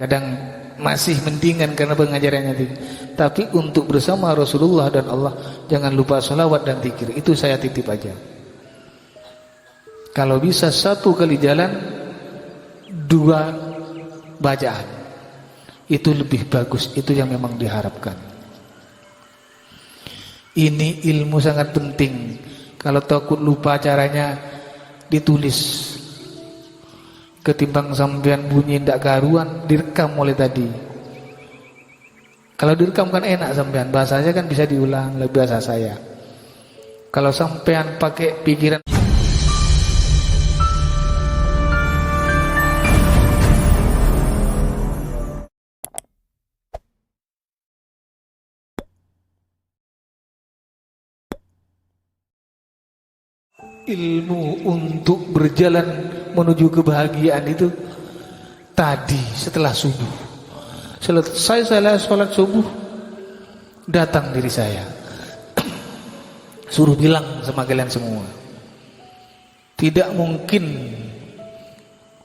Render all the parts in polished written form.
Kadang masih mendingan karena pengajarannya tinggi. Tapi untuk bersama Rasulullah dan Allah, jangan lupa salawat dan zikir. Itu saya titip aja. Kalau bisa 1 kali jalan 2 bacaan, itu lebih bagus. Itu yang memang diharapkan. Ini ilmu sangat penting. Kalau takut lupa caranya, ditulis. Ketimbang sampean bunyi ndak karuan, direkam mulai tadi. Kalau direkam kan enak sampean, bahasanya kan bisa diulang, lebih bahasa saya. Kalau sampean pakai pikiran, ilmu untuk berjalan menuju kebahagiaan itu tadi setelah subuh. Selesai saya sholat subuh, datang diri saya, suruh bilang sama kalian semua, tidak mungkin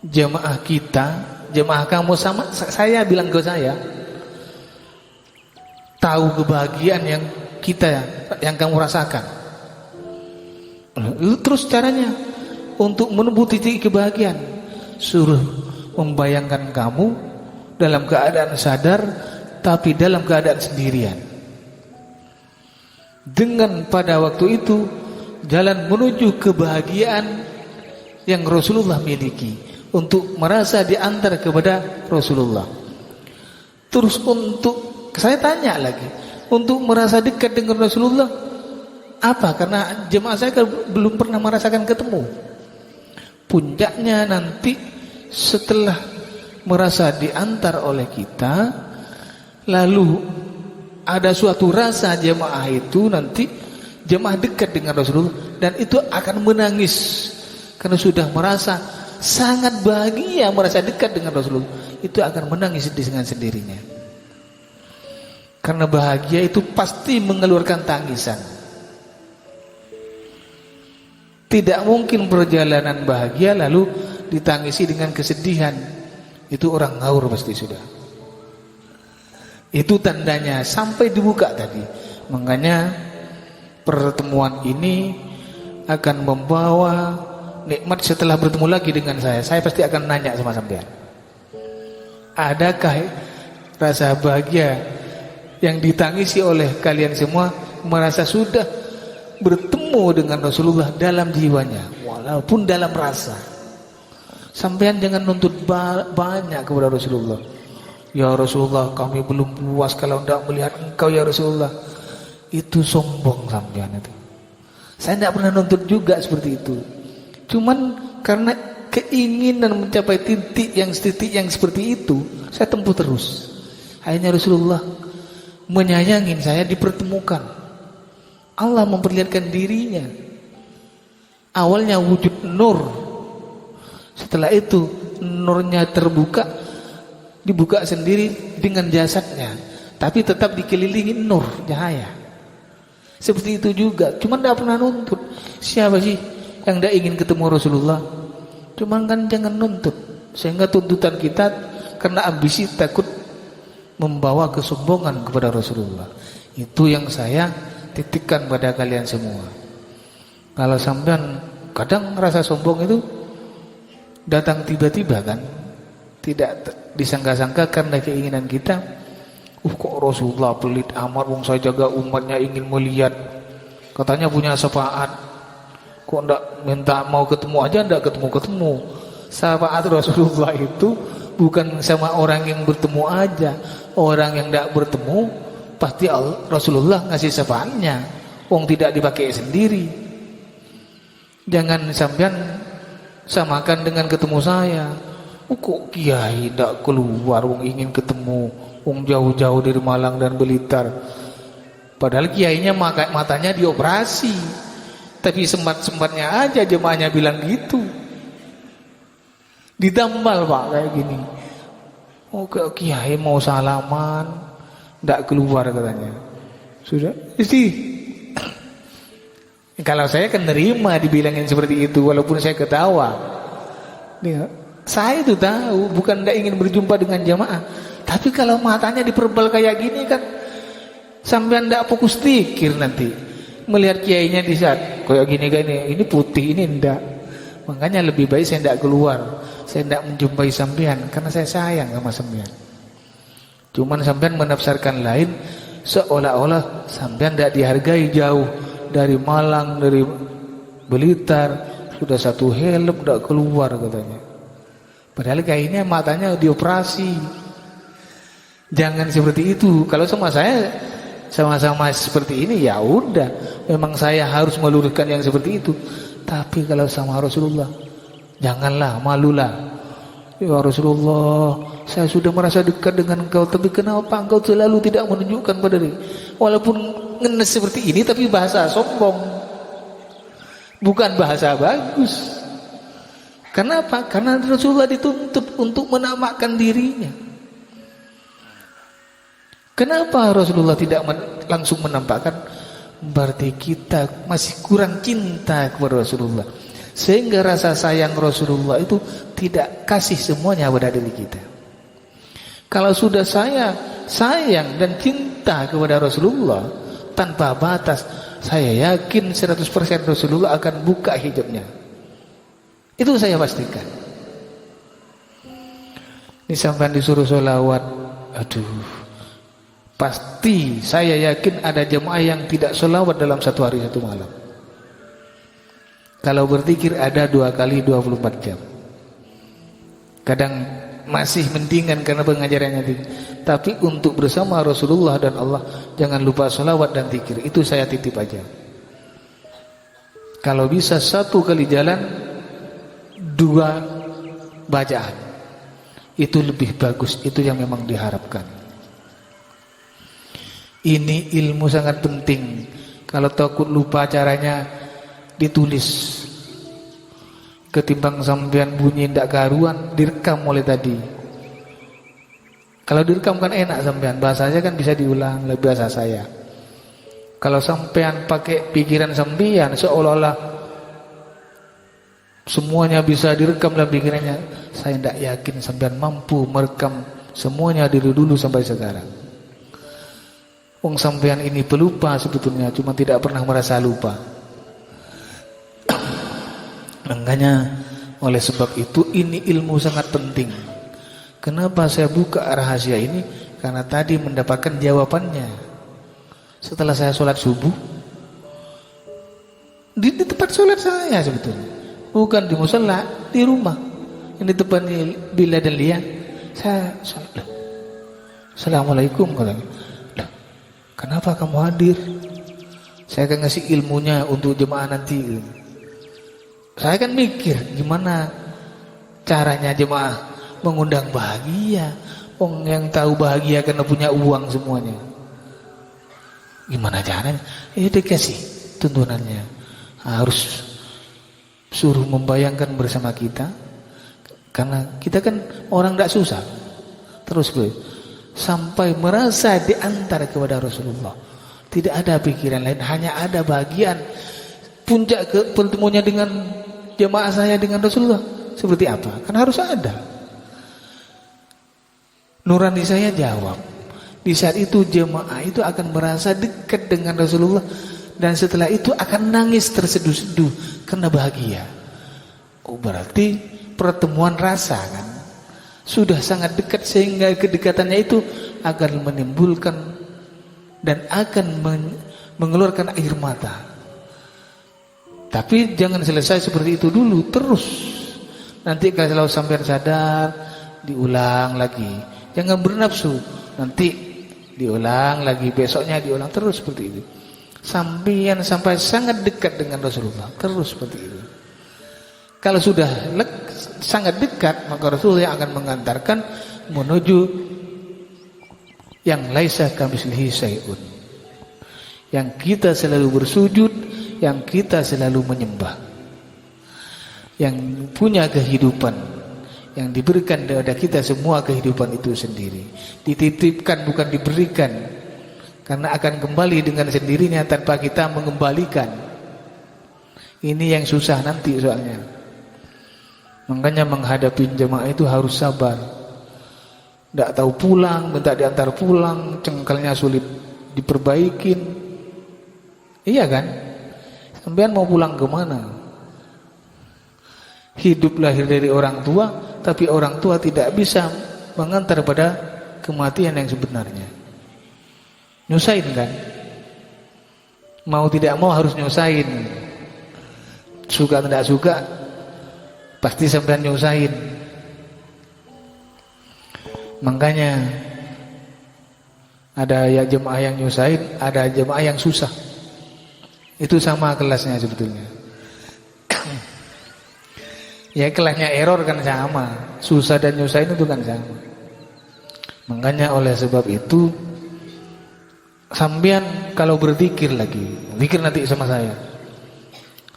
jemaah kita, jemaah kamu sama saya, bilang ke saya, tahu kebahagiaan yang kita, yang kamu rasakan. Terus caranya untuk menempuh titik kebahagiaan, suruh membayangkan kamu dalam keadaan sadar, tapi dalam keadaan sendirian. Dengan pada waktu itu jalan menuju kebahagiaan yang Rasulullah miliki, untuk merasa diantar kepada Rasulullah. Terus untuk saya tanya lagi, untuk merasa dekat dengan Rasulullah apa? Karena jemaah saya belum pernah merasakan ketemu. Puncaknya nanti setelah merasa diantar oleh kita, lalu ada suatu rasa jemaah itu nanti jemaah dekat dengan Rasulullah, dan itu akan menangis karena sudah merasa sangat bahagia, merasa dekat dengan Rasulullah. Itu akan menangis dengan sendirinya, karena bahagia itu pasti mengeluarkan tangisan. Tidak mungkin perjalanan bahagia lalu ditangisi dengan kesedihan. Itu orang ngawur pasti sudah. Itu tandanya sampai dibuka tadi. Makanya pertemuan ini akan membawa nikmat setelah bertemu lagi dengan saya. Saya pasti akan nanya sama sampean, adakah rasa bahagia yang ditangisi oleh kalian semua, merasa sudah bertemu dengan Rasulullah dalam jiwanya, walaupun dalam rasa. Sampean jangan nuntut banyak kepada Rasulullah. Ya Rasulullah, kami belum puas kalau tidak melihat engkau ya Rasulullah. Itu sombong sampean itu. Saya tidak pernah nuntut juga seperti itu. Cuman karena keinginan mencapai titik yang seperti itu, saya tempuh terus. Akhirnya Rasulullah menyayangin saya, dipertemukan. Allah memperlihatkan dirinya. Awalnya wujud nur, setelah itu nurnya terbuka, dibuka sendiri dengan jasadnya, tapi tetap dikelilingi nur, cahaya. Seperti itu juga. Cuman tidak pernah nuntut. Siapa sih yang tidak ingin ketemu Rasulullah? Cuman kan jangan nuntut, sehingga tuntutan kita karena ambisi takut membawa kesombongan kepada Rasulullah. Itu yang saya titipkan pada kalian semua. Kalau sampean kadang rasa sombong itu datang tiba-tiba kan, tidak disangka-sangka karena keinginan kita. Kok Rasulullah pelit amat, wong saya jaga umatnya, ingin melihat, katanya punya syafaat, kok ndak minta mau ketemu aja, ndak ketemu-ketemu. Syafaat Rasulullah itu bukan sama orang yang bertemu aja. Orang yang ndak bertemu pasti Rasulullah ngasih syafaatnya, wong tidak dipakai sendiri. Jangan sampean samakan dengan ketemu saya. Kok kiai tidak keluar, wong ingin ketemu, wong jauh-jauh dari Malang dan Blitar. Padahal kiainya matanya dioperasi, tapi sempat-sempatnya aja jemaahnya bilang gitu. Ditambal Pak kayak gini. Oh kiai mau salaman, tidak keluar katanya. Sudah, isi. Kalau saya kan nerima dibilangin seperti itu, walaupun saya ketawa. Saya itu tahu, bukan tidak ingin berjumpa dengan jamaah. Tapi kalau matanya diperbal kayak gini kan, sampean tidak fokus tikir nanti. Melihat kiainya di saat kayak gini, ini putih, ini enggak. Makanya lebih baik saya tidak keluar, saya tidak menjumpai sampean, karena saya sayang sama sampean. Cuman sampean menafsirkan lain, seolah-olah sampean tidak dihargai, jauh dari Malang, dari Blitar, sudah satu helm tidak keluar katanya. Padahal kayaknya matanya dioperasi. Jangan seperti itu. Kalau sama saya sama-sama seperti ini, ya udah, memang saya harus meluruskan yang seperti itu. Tapi kalau sama Rasulullah, janganlah, malulah. Ya Rasulullah, saya sudah merasa dekat dengan engkau, tapi kenapa engkau selalu tidak menunjukkan pada diri? Walaupun ngenes seperti ini, tapi bahasa sombong, bukan bahasa bagus. Kenapa? Karena Rasulullah dituntut untuk menamakkan dirinya. Kenapa Rasulullah tidak langsung menampakkan? Berarti kita masih kurang cinta kepada Rasulullah, sehingga rasa sayang Rasulullah itu tidak kasih semuanya pada diri kita. Kalau sudah saya sayang dan cinta kepada Rasulullah tanpa batas, saya yakin 100% Rasulullah akan buka hijabnya. Itu saya pastikan. Ini sampai disuruh sholawat, aduh, pasti saya yakin ada jemaah yang tidak sholawat dalam satu hari satu malam. Kalau berzikir ada 2 kali 24 jam. Kadang masih mendingan karena pengajarannya tinggi. Tapi untuk bersama Rasulullah dan Allah, jangan lupa sholawat dan zikir. Itu saya titip aja. Kalau bisa 1 kali jalan 2 bacaan, itu lebih bagus. Itu yang memang diharapkan. Ini ilmu sangat penting. Kalau takut lupa caranya, ditulis. Ketimbang sampean bunyi ndak karuan, direkam mulai tadi. Kalau direkam kan enak sampean, bahasanya kan bisa diulang, lebih bahasa saya. Kalau sampean pakai pikiran sampean, seolah-olah semuanya bisa direkam dalam pikirannya, saya ndak yakin sampean mampu merekam semuanya dari dulu sampai sekarang. Wong sampean ini pelupa sebetulnya, cuma tidak pernah merasa lupa. Makanya oleh sebab itu ini ilmu sangat penting. Kenapa saya buka rahasia ini? Karena tadi mendapatkan jawabannya setelah saya sholat subuh di tempat sholat saya sebetulnya, bukan di musala, di rumah. Ini tempatnya Bila dan Lia. Saya sholat. Assalamualaikum katanya. Kenapa kamu hadir? Saya akan ngasih ilmunya untuk jemaah nanti. Saya kan mikir gimana caranya jemaah mengundang bahagia. Orang yang tahu bahagia karena punya uang semuanya. Gimana caranya? Dikasih tuntunannya. Harus suruh membayangkan bersama kita. Karena kita kan orang tidak susah. Terus sampai merasa diantar kepada Rasulullah. Tidak ada pikiran lain, hanya ada bagian puncak pertemuannya dengan jemaah saya dengan Rasulullah. Seperti apa? Kan harus ada. Nurani saya jawab. Di saat itu jemaah itu akan merasa dekat dengan Rasulullah, dan setelah itu akan nangis terseduh-seduh karena bahagia. Oh, berarti pertemuan rasa kan sudah sangat dekat, sehingga kedekatannya itu akan menimbulkan dan akan mengeluarkan air mata. Tapi jangan selesai seperti itu dulu, terus. Nanti kalau sampai sadar, diulang lagi. Jangan bernafsu, nanti diulang lagi, besoknya diulang, terus seperti itu. Sampai sangat dekat dengan Rasulullah, terus seperti itu. Kalau sudah sangat dekat, maka Rasulullah yang akan mengantarkan menuju yang laisa kamitslihi syai'un, yang kita selalu bersujud, yang kita selalu menyembah, yang punya kehidupan, yang diberikan kepada kita semua kehidupan itu sendiri, dititipkan bukan diberikan, karena akan kembali dengan sendirinya tanpa kita mengembalikan. Ini yang susah nanti soalnya. Makanya menghadapi jemaah itu harus sabar. Tidak tahu pulang, minta diantar pulang, cengkelnya sulit diperbaikin. Iya kan? Sampean mau pulang kemana? Hidup lahir dari orang tua, tapi orang tua tidak bisa mengantar pada kematian yang sebenarnya. Nyusahin kan? Mau tidak mau harus nyusahin. Suka tidak suka, pasti sampean nyusahin. Makanya ada ya jemaah yang nyusahin, ada jemaah yang susah. Itu sama kelasnya sebetulnya. Ya kelasnya error kan sama, susah dan nyusahin itu kan sama. Makanya oleh sebab itu, sampean kalau berzikir lagi, zikir nanti sama saya.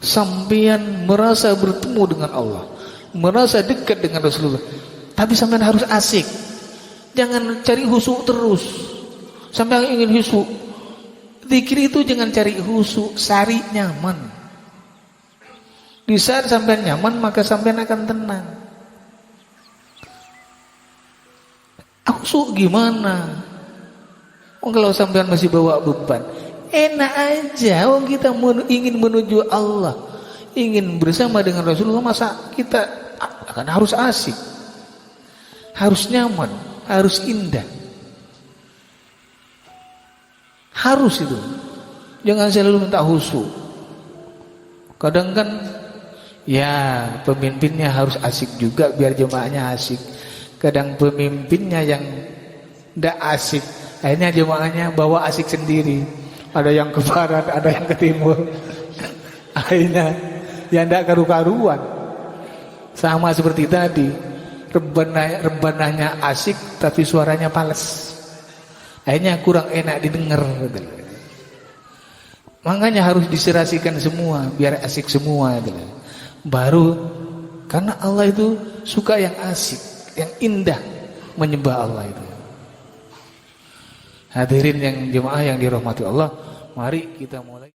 Sampean merasa bertemu dengan Allah, merasa dekat dengan Rasulullah, tapi sampean harus asik. Jangan cari husuk terus. Sampean ingin husuk, zikir itu jangan cari husuk, cari nyaman. Di saat sampean nyaman, maka sampean akan tenang. Husuk gimana? Kalau sampean masih bawa beban, enak aja. Kita ingin menuju Allah, ingin bersama dengan Rasulullah, masa kita akan harus asik, harus nyaman, harus indah, harus itu. Jangan selalu minta khusyuk. Kadang kan ya pemimpinnya harus asik juga biar jemaahnya asik. Kadang pemimpinnya yang tidak asik, akhirnya jemaahnya bawa asik sendiri. Ada yang ke barat, ada yang ke timur. Akhirnya yang tidak karu-karuan. Sama seperti tadi, rebanahnya asik tapi suaranya pales. Akhirnya kurang enak didengar. Makanya harus diserasikan semua biar asik semua. Baru, karena Allah itu suka yang asik, yang indah menyembah Allah itu. Hadirin yang jemaah yang dirahmati Allah, mari kita mulai.